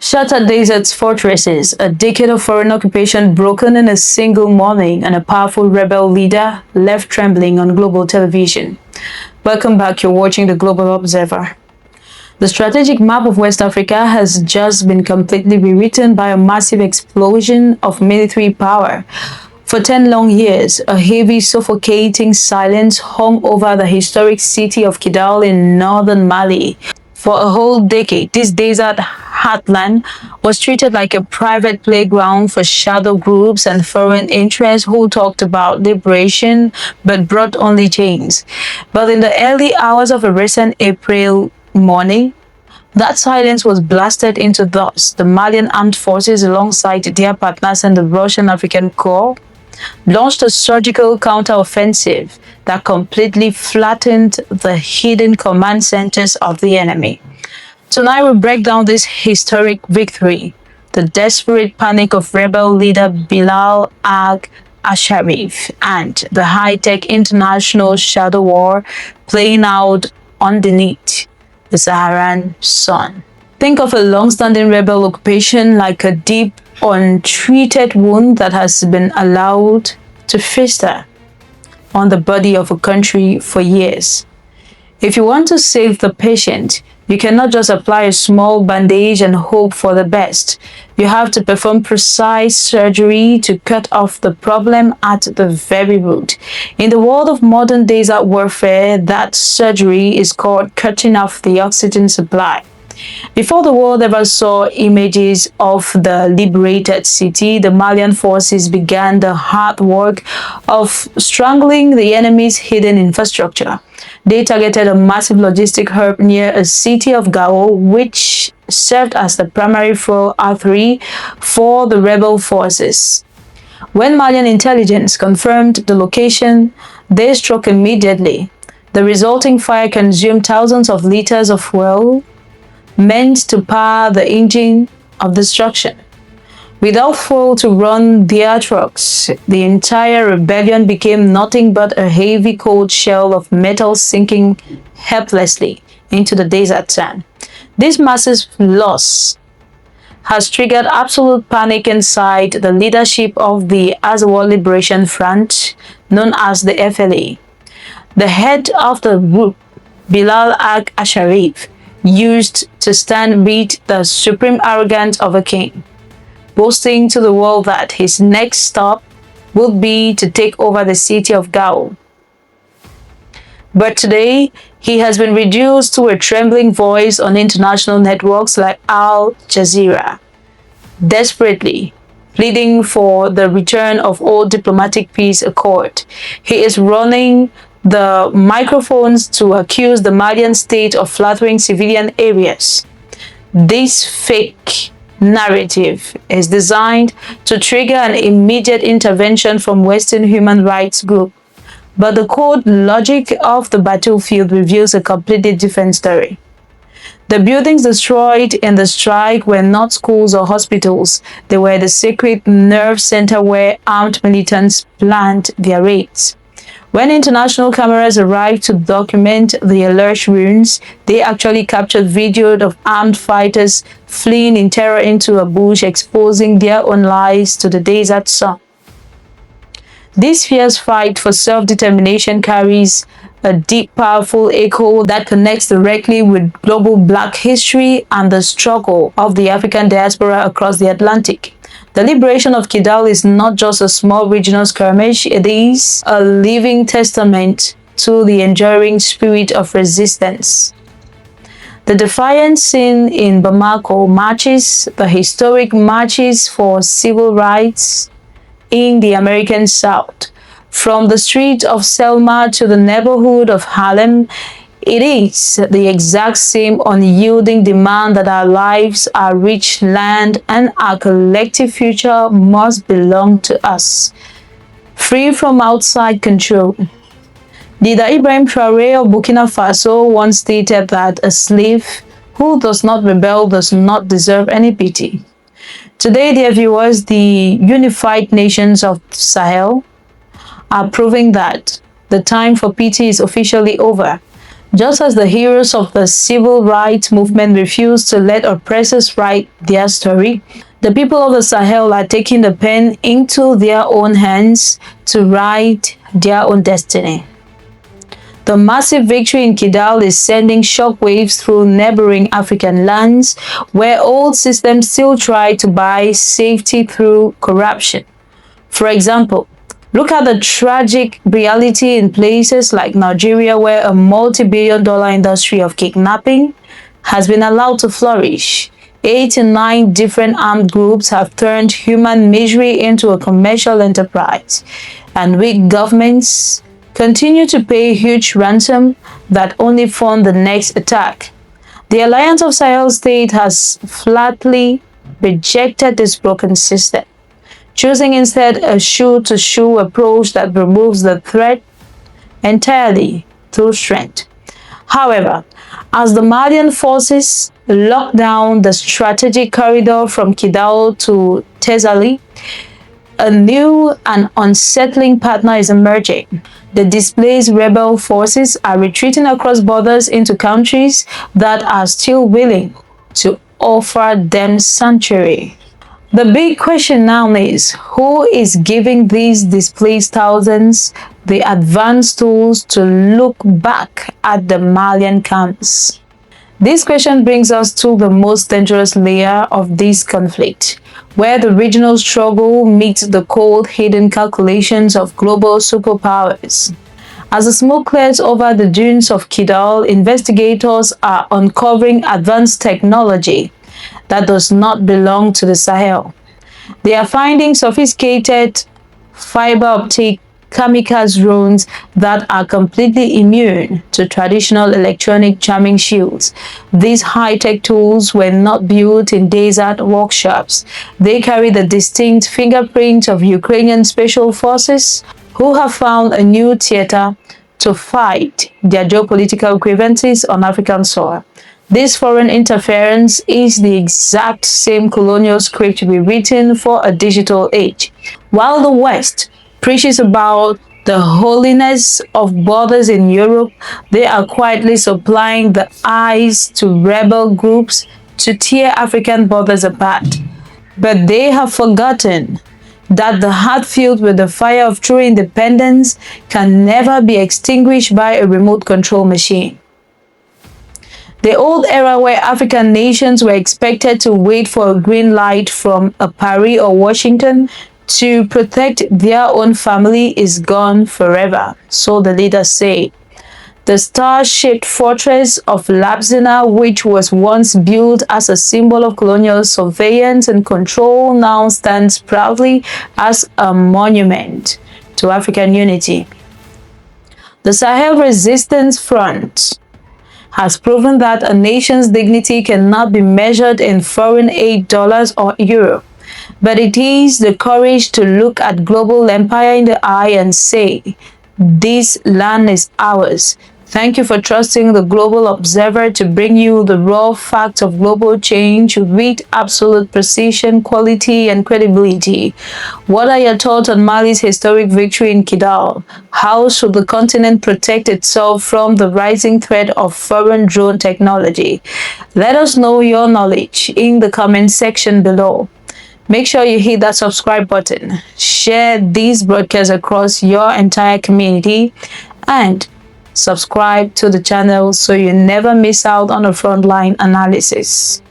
Shattered deserts, fortresses, a decade of foreign occupation broken in a single morning, and a powerful rebel leader left trembling on global television. Welcome back, you're watching the Global Observer. The strategic map of West Africa has just been completely rewritten by a massive explosion of military power. For 10 long years, a heavy, suffocating silence hung over the historic city of Kidal in northern Mali. For a whole decade, this desert heartland was treated like a private playground for shadow groups and foreign interests who talked about liberation but brought only chains. But in the early hours of a recent April morning, that silence was blasted into dust. The Malian armed forces, alongside their partners in the Russian African Corps, launched a surgical counteroffensive that completely flattened the hidden command centers of the enemy. Tonight we break down this historic victory, the desperate panic of rebel leader Bilal al-Asharif, and the high-tech international shadow war playing out underneath the Saharan sun. Think of a long-standing rebel occupation like a deep, untreated wound that has been allowed to fester on the body of a country for years. If you want to save the patient, you cannot just apply a small bandage and hope for the best. You have to perform precise surgery to cut off the problem at the very root. In the world of modern desert warfare, that surgery is called cutting off the oxygen supply. Before the world ever saw images of the liberated city, the Malian forces began the hard work of strangling the enemy's hidden infrastructure. They targeted a massive logistic hub near a city of Gao, which served as the primary fuel artery for the rebel forces. When Malian intelligence confirmed the location, they struck immediately. The resulting fire consumed thousands of liters of fuel, meant to power the engine of destruction. Without fuel to run their trucks, the entire rebellion became nothing but a heavy cold shell of metal sinking helplessly into the desert sand. This massive loss has triggered absolute panic inside the leadership of the Azawad Liberation Front, known as the FLA. The head of the group, Bilal al-Asharif, used to stand beat the supreme arrogance of a king, boasting to the world that his next stop would be to take over the city of Gao. But today, he has been reduced to a trembling voice on international networks like Al Jazeera, desperately pleading for the return of all diplomatic peace accord. He is running the microphones to accuse the Malian state of flattering civilian areas. This fake narrative is designed to trigger an immediate intervention from Western human rights groups. But the cold logic of the battlefield reveals a completely different story. The buildings destroyed in the strike were not schools or hospitals. They were the sacred nerve center where armed militants planned their raids. When international cameras arrived to document the lush ruins, they actually captured video of armed fighters fleeing in terror into a bush, exposing their own lives to the desert sun. This fierce fight for self-determination carries a deep, powerful echo that connects directly with global Black history and the struggle of the African diaspora across the Atlantic. The liberation of Kidal is not just a small regional skirmish, it is a living testament to the enduring spirit of resistance. The defiant scene in Bamako matches the historic marches for civil rights in the American South. From the streets of Selma to the neighborhood of Harlem, it is the exact same unyielding demand that our lives, our rich land, and our collective future must belong to us, free from outside control. Leader Ibrahim Traoré of Burkina Faso once stated that a slave who does not rebel does not deserve any pity. Today, dear viewers, the unified nations of Sahel are proving that the time for pity is officially over. Just as the heroes of the civil rights movement refused to let oppressors write their story, the people of the Sahel are taking the pen into their own hands to write their own destiny. The massive victory in Kidal is sending shockwaves through neighboring African lands where old systems still try to buy safety through corruption. For example, look at the tragic reality in places like Nigeria, where a multi-billion-dollar industry of kidnapping has been allowed to flourish. 89 different armed groups have turned human misery into a commercial enterprise, and weak governments continue to pay huge ransom that only fund the next attack. The Alliance of Sahel States has flatly rejected this broken system, choosing instead a shoe-to-shoe approach that removes the threat entirely through strength. However, as the Malian forces lock down the strategic corridor from Kidal to Tezali, a new and unsettling partner is emerging. The displaced rebel forces are retreating across borders into countries that are still willing to offer them sanctuary. The big question now is, who is giving these displaced thousands the advanced tools to look back at the Malian camps? This question brings us to the most dangerous layer of this conflict, where the regional struggle meets the cold, hidden calculations of global superpowers. As the smoke clears over the dunes of Kidal, investigators are uncovering advanced technology that does not belong to the Sahel. They are finding sophisticated fiber optic kamikaze drones that are completely immune to traditional electronic jamming shields. These high-tech tools were not built in desert workshops. They carry the distinct fingerprint of Ukrainian special forces who have found a new theater to fight their geopolitical grievances on African soil. This foreign interference is the exact same colonial script we written for a digital age. While the West preaches about the holiness of borders in Europe, they are quietly supplying the eyes to rebel groups to tear African borders apart. But they have forgotten that the heart filled with the fire of true independence can never be extinguished by a remote control machine. The old era where African nations were expected to wait for a green light from a Paris or Washington to protect their own family is gone forever, so the leaders say. The star-shaped fortress of Labzina, which was once built as a symbol of colonial surveillance and control, now stands proudly as a monument to African unity. The Sahel Resistance Front has proven that a nation's dignity cannot be measured in foreign aid dollars or euro, but it is the courage to look at global empire in the eye and say, this land is ours. Thank you for trusting the Global Observer to bring you the raw facts of global change with absolute precision, quality, and credibility. What are your thoughts on Mali's historic victory in Kidal? How should the continent protect itself from the rising threat of foreign drone technology? Let us know your knowledge in the comment section below. Make sure you hit that subscribe button, share these broadcasts across your entire community, and subscribe to the channel so you never miss out on a frontline analysis.